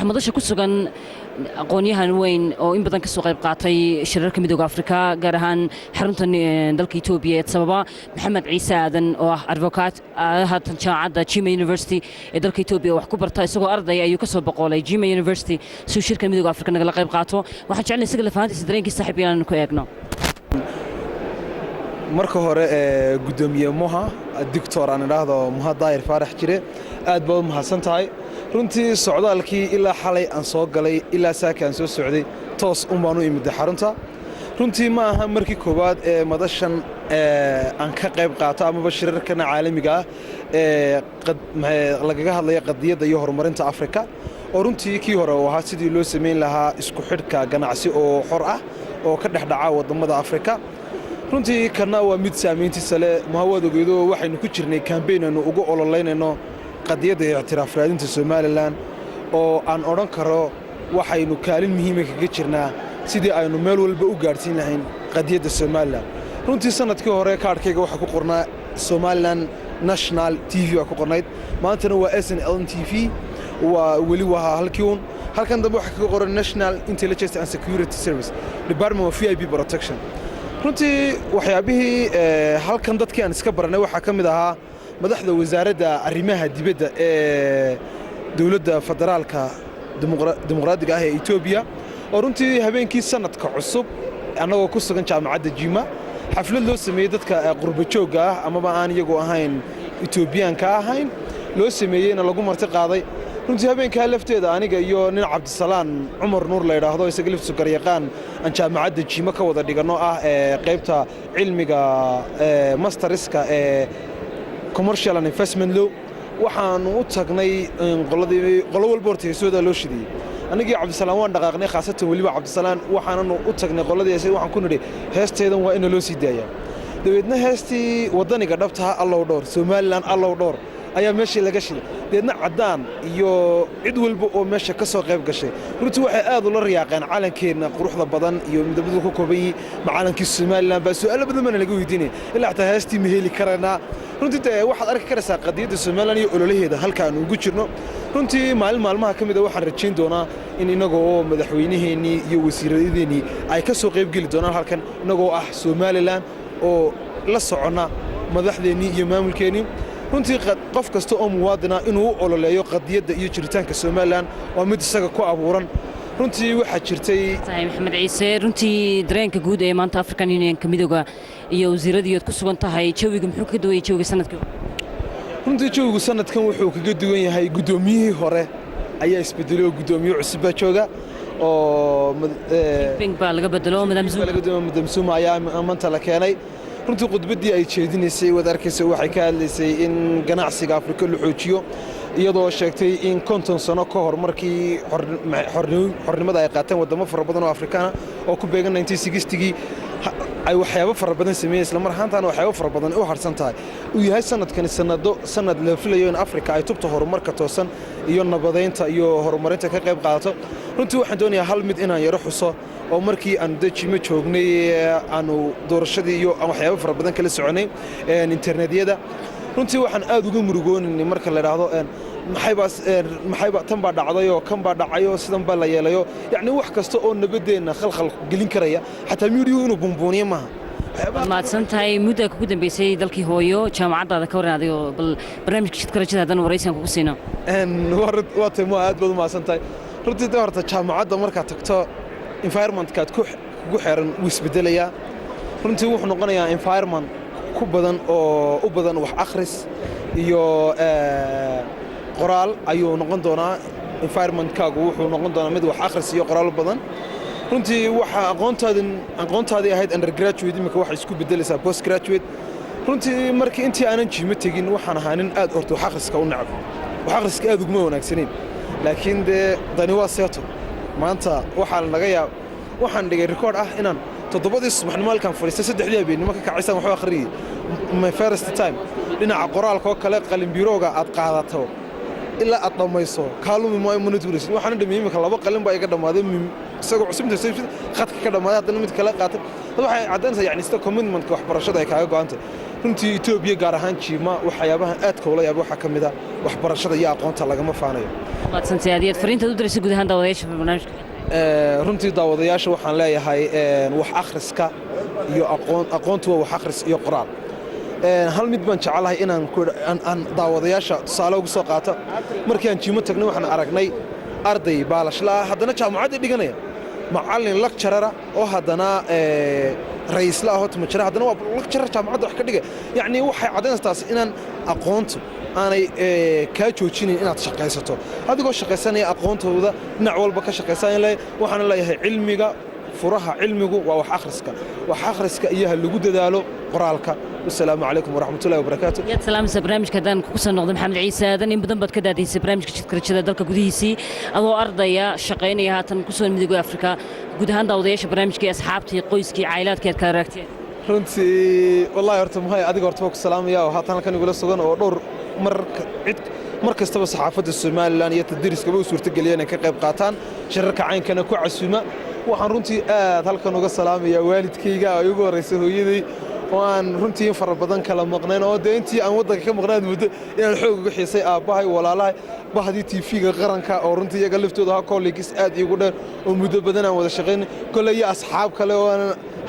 madasha ku sugan aqoonyahan weyn oo in badan ka soo qayb qaatay shirarka midowga Afrika gaar ahaan xarunta dalka Itoobiya ee sababa Maxamed Ciise Aadan oo ah advocate haatan jaamacadda Jimma University ee dalka Itoobiya wax ku barta isagoo arday ayuu ka soo boqolay Jimma University si shirka midowga Afrika naga qayb qaato waxaan jeclahay isaga la fahantiisa dareenkiisa saaxiibiyaan ku eegno marka hore gudoomiye Moha doctor aan idhaahdo Moha Daayir Faarax jire aad baad mahadsan tahay runtii socdaalkii ilaa xalay aan soo galay ilaa saaka aan soo socday toos baan u imid xarunta runtii ma aha markii koowaad ee madashan aan ka qayb qaato ama shirarkan caalamiga lagaga hadlayo qadiyadda iyo horumarinta Afrika oo runtii kii hore waxa sidii loo sameyn lahaa isku xidhka ganacsi oo xor ah oo ka dhaxdhaca wadamada Afrika runtii kana waa mid saameyntiisa leh mahawadageedo waxaynu ku jirnay campaign aanu ugu ololeynayno qadiyadda i'tiraaf raadinta Somaliland oo aan oran karo waxaynu kaalin muhiim ah kaga jirnaa sidii aynu meel walba u gaarsiin lahayn qadiyadda Somaliland runtii sanadkii hore kaarkayga waxa ku qornaa Somaliland National TV waa ku qornayd maantana waa SNL TV waa wali waa halkan dambe waxa ka qoran National Intelligence and Security Service Department of VIP Protection runtii waxyaabihii halkan dadkii aan iska baranay waxa kamid ahaa madaxda wasaaradda arrimaha dibadda ee dawladda federaalka dimuqraadiga ah ee Itoobiya oo runtii habeenkii sanadka cusub anagoo ku sugan jaamacadda Jimma xaflad loo sameeyay dadka qurba jooga ah ama aan iyagu ahayn Itoobiyaanka ahayn loo sameeyayna lagu marti qaaday runtii habeenka lafteeda aniga iyo nin Cabdisalaan Umar Nuur la yiraahdo isaga laftiisu garyaqaan aan jaamacadda Jimma ka wada dhigano ah qaybta cilmiga masterska commercial and investment law waxaan u tagnay qolo walba horteysooda loo shidiyay anigii Cabdisalaan waan dhaqaaqnay khaasatan waliba Cabdisalaan waxaan u tagnay qoladiisa waxaan ku nidhi heesteedan waa in loo sii daayaa dabeedna heestii wadaniga dhabta Allow Door Somaliland Allow Door ayaa meeshii laga shiday deedna cadaan iyo cid walba oo meesha ka soo qayb gashay runtii waxay aad u la riyaaqeen calankeena quruxda badan iyo midabada ku kooban macalankii Somaliland baa su'aalo badan laga weydiinay ilaa taa heestii ma heli karana runtii waxaad arki karaysaa qadiyadda Somaliland iyo ololaheeda halka aan ugu jirno runtii maalmaha ka mid ah waxaan rajayn doonaa in inagoo madaxweynaheennii iyo wasiiradeennii ay ka soo qayb geli doonaan halkan inagoo ah Somaliland oo la socona madaxdeennii iyo maamulkeennii runtii qof kasta oo muwaadina inuu u ololeeyo qadiyadda iyo jiritaanka Somaliland waa mid isaga ku abuuran runtii waxa jirtay maxamed ciise runtii dareenka guud ee maanta African Union ka midowga iyo wasiiradiyood ku sugan tahay jawiga muxuu ka duwayay jawiga sanadkan runtii jawigu sanadkan wuxuu kaga duwan yahay gudoomiyihii hore ayaa isbedelay gudoomiye cusub baa jooga oo baa laga bedelo madam Zuma ayaa maanta la keenay runtii khudbaddii ay jeedinaysay wada arkaysa waxay ka hadlaysay in ganacsiga Afrika la xoojiyo iyadoo sheegtay in 50 sano ka hor markii xornimada ay qaateen wadamo fara badan oo Afrikaan oo ku beegan 1960gii ay waxyaabo fara badan sameeyeen isla mar ahaantaana waxyaabo fara badan u harsan tahay uu yahay sanadkan sanad la filayo in Afrika ay tubto horumarka toosan iyo nabadeynta iyo horumarinta ka qayb qaadato runtii waxaan doonayaa hal mid inaan yaro xuso oo markii aan dajimo joognay aanu doorashadii iyo waxyaabo fara badan kala soconay internetyada runtii waxaan aad uga murugooninay marka la yiraahdo maxayba tan baa dhacday oo kan baa dhacay oo sidan baa la yeelayo yacni wax kasta oo nabadeena khalkhal gelin karaya xataa miidiyo inuu bumbuuniyo maaha maadsan tahay muddo ku dambeysay dalkii hooyo jaamacadaada ka waran adigo bal barnaamijka shidka rajada haddana waraysigan kugu siino waa timo aad baad u maadsan tahay runtii horta jaamacadda markaad tagto environmentkaad kugu xeeran wuu isbedelayaa runtii wuxuu noqonayaa environment ku badan oo u badan wax akhris iyo qoraal ayuu noqon doonaa environmentkaagu wuxuu noqon doonaa mid wax akhris iyo qoraal badan runtii waxa aqoontaadii ahayd undergraduate imika waxa isku bedelaysaa postgraduate runtii markii intii aanan jiimo tegin waxaan ahaa nin aad horta wax akhriska u necab wax akhriska aad uguma wanaagsaneyn laakiin dee dani waa seeto maanta waxaan dhigay record ah inaan 7 subaxnimo halkan fadhiistay 3 habeenimo ka kacaysaan waxba akhriyay my first time dhinaca qoraalka oo kale qalin birooga aad qaadato ilaa aad dhamayso kaalumi ma monitoring waxaan dhameeyay imika 2 qalin baa iga dhamaaday isagoo cusubta sayfid khadka ka dhamaaday haddana mid kale qaatay waxay cadeynaysaa yani sida commitment-ka waxbarashada ay kaaga go'antay runtii Itoobiya gaar ahaan jiima waxyaabaha aad ka wala yaab waxa kamid ah waxbarashada iyo aqoonta lagama faanayo maadsantahay aad fariinta u diraysa guud ahaan daawadayaasha barnaamijka runtii daawadayaasha waxaan leeyahay wax akhriska iyo aqoontu waa wax akhris iyo qoraal hal mid baan jecelahay inaan daawadayaasha tusaale ugu soo qaato markii aan jiimo tagnay waxaan aragnay arday baalashla haddana jaamacadda dhiganaya macallin lecturer oo haddana ra'iisla ah oo timo haddana waa lecturer jaamacadda wax ka dhigay yacni waxay cadeynaysaa inaan aqoontu aanay ka joojinin inaad shaqaysato adigoo shaqaysanaya aqoontooda dhinac walba ka shaqaysanaya waxaan leeyahay cilmiga furaha cilmigu waa wax akhriska iyo lagu dadaalo qoraalka والسلام عليكم ورحمة الله وبركاته. يا سلام برنامج كدان كوسا نقد محمد عيسى هذا إن بدن بدك دادي برنامج كشكل دلك جوديسي أو أرضية شقيني هاتن كوسا مديقو أفريقيا جود هان داوديش برنامج كي أصحابتي قويسكي عائلات كي كاركتي. runtii wallahi horta maxay adiga horta ku salaamaya oo haatan kan igula sugan oo dhowr mar kastaba saxaafadda Soomaaliland iyo tadriiskaba u suurtageliyeen ka qayb qaataan shirarka caynkana ku casuuma waxaan runtii aad halkan uga salaamaya waalidkayga oo igu horeysay hooyaday waan runtii far badan kala maqneen oo deyntii aan wadanka ka maqnaan muddo inaan xoog uga xiisay aabahay walaalahay bahdii TV-ga qaranka oo runtii iyaga laftooda ha colleagues aad igu dheer oo muddo badan aan wada shaqeyn kulay asxaab kale oo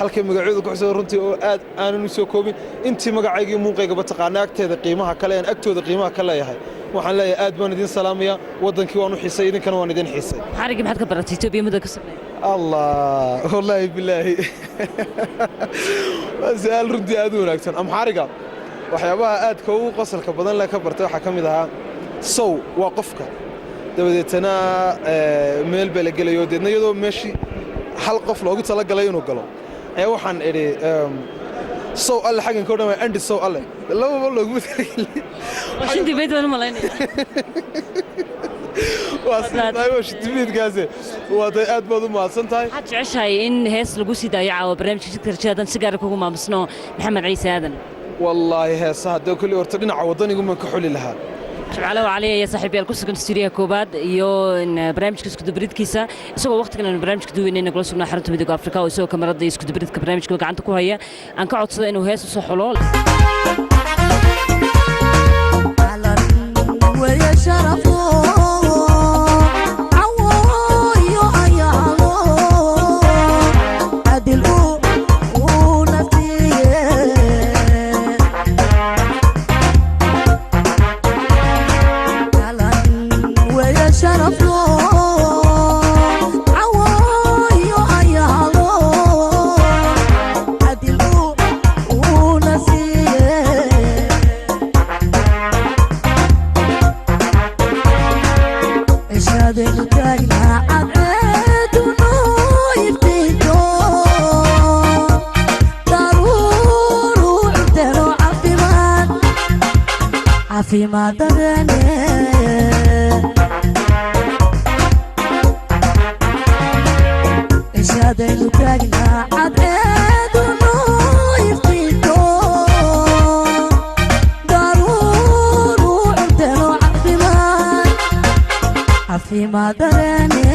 halkay magacooda ku xisay runtii oo aad aanan u soo koobin intii magacaygii muuqayga taqaana agteeda qiimaha kale aan agtooda qiimaha kale yahay waxaan leeyahay aad baan idin salaamaya wadankii waan u xiisay idinkana waan idin xiisay xariga maxaad ka baratay Itoobiya muddo ka sameeyay الله والله بالله سؤال ردي أدو ناكتن أم حارقة وحيابها آد كو قصر كبدان لا كبرت وحا كمدها سو واقفك دبدتنا ميل بلقلا يودنا يدو ماشي حل قفل وقلت لك لا ينقلو اي وحن اري سو الله حاجه كودا ما عندي سو الله لا والله قلت واش انت بيت ولا مالين واش تبيد غازي وهذا aad baad u maadsan tahay waxaad jeceshahay in hees lagu sii daayaco barnaamijka shirka rajada si gaar ah kugu maamusno maxamed ciise aadan wallahi heesaha doo kali horta dhinaca wadanigu ma ka xuli lahaa شعله وعليه يا صاحبي الكوسكن ستوريا كوباد يو برنامج كسكو دبريدكيسا isagoo waqtigan barnaamijka duwayna kula sugnaa xarunta midowga Afrika oo isagoo kamarada isku dibridka barnaamijka gacanta ku haya aan ka codsado inuu hees u soo xulo على ويا شرفه عفيما دراني إشادين تاقنا عدعيد ونويف تيتو ضرور وعمتلو عفيما دراني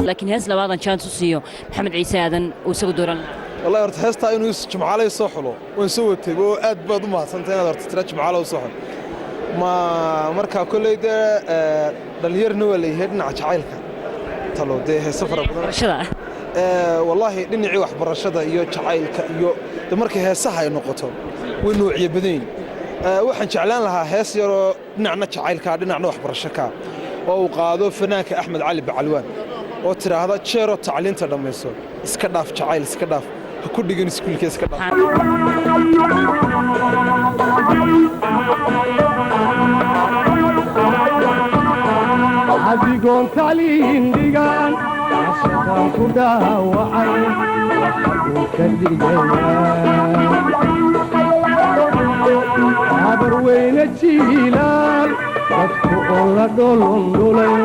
لكن هز لبعض شان تسيو محمد عيسى آذن وسوي دوران والله أرت هستا إنه يسجم على يصحله ونسوته وأد بعض ما سنتين أرت ترجم على وصحل ما مركا كل ده دلير نولي هدنا عشايلك طلوا ده سفرة برشة والله دنيعي wax barashada iyo jacaylka iyo markii heesaha ay noqoto way nuuciye badan waxaan jeclaan lahaa hees yar oo dhinacna jacaylka dhinacna wax barasho ka oo uu qaado fanaanka Axmed Cali Bacalwaan oo tiraahdo jeero tacliinta dhamayso iska dhaaf jacayl iska dhaaf ha ku dhigin iskuulka iska dhaaf adigoon tacliin dhigan عشقان كدا وعين وحدو كدقيا habarweyne jiilaal dadku oo la dholondholay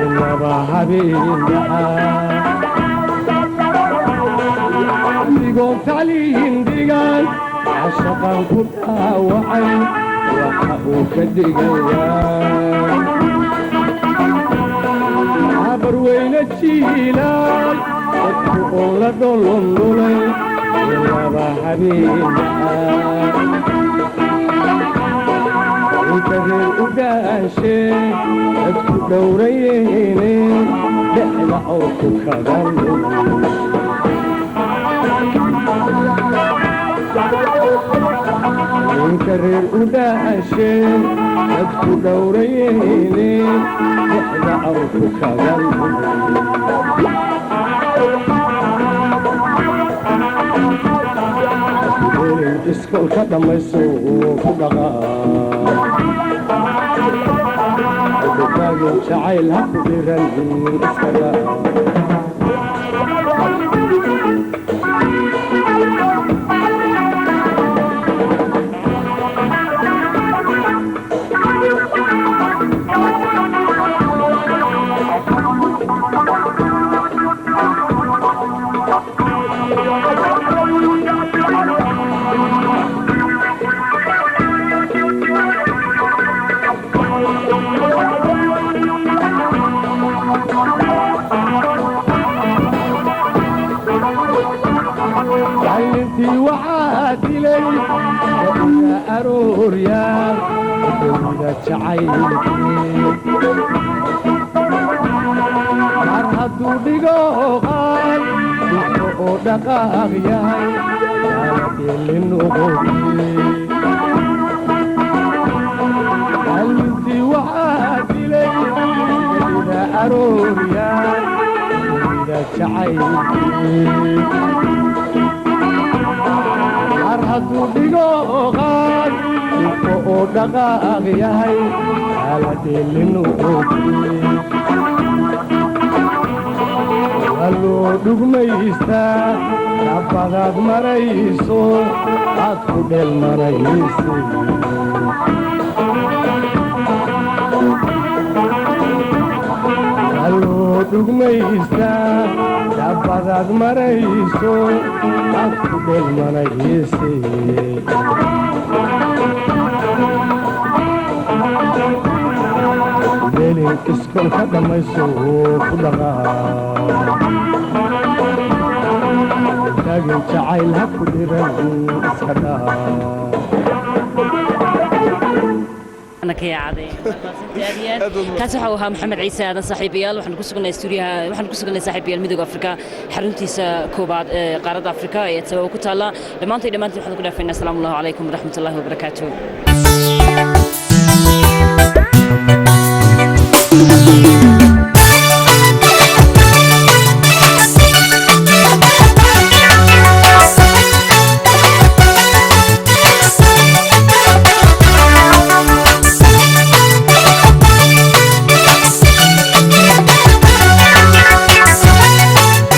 inaba habeenahaa digoo taliyin dhigaan cashaqan ku dhaawacay waxa uu ka dhigayaa habarweyne jiilaal dadku oo la dholondholay inaba habeenahaa intadeed u dhaashee dadku dhowrayeene dhexda oo ku kadan inka reer u dhaashee dadku dhowrayeene dhexda oo ku kadan iskolka dhammayso ku dhaqaa jacayl ha ku dhiran iskaga intii waxaa dilay dadka arooryaal dawida jacaylkii mar hadduu dhigo qaal dhulka oo dhaqaaq yahay yaaladeelin uqodii intii waxaa dilay dadka arooryaal dawida jacaylkii mar hadduu dhigo qaad dhulka oo dhaqaaq yahay yaaladeelin uqodii alloo dhugmaystaa nabadaad marayso aad ku dheel marayse alloo dhugmaystaa nabadaad marayso aad ku dheel marayse belin iskolka dhammayso ku dhaqaa tagin jacayl ha ku dhiran iska kaasi waxa uu ahaa maxamed ciise aadan saaxiibayaal waxaan ku sugnay saaxiibayaal midowga afrika xaruntiisa koobaad ee qaaradda afrika ee sabab ku taala dhammaantiin waxaan ku dhaafaynaa asalaamu calaykum waraxmatullaahi wabarakaatuh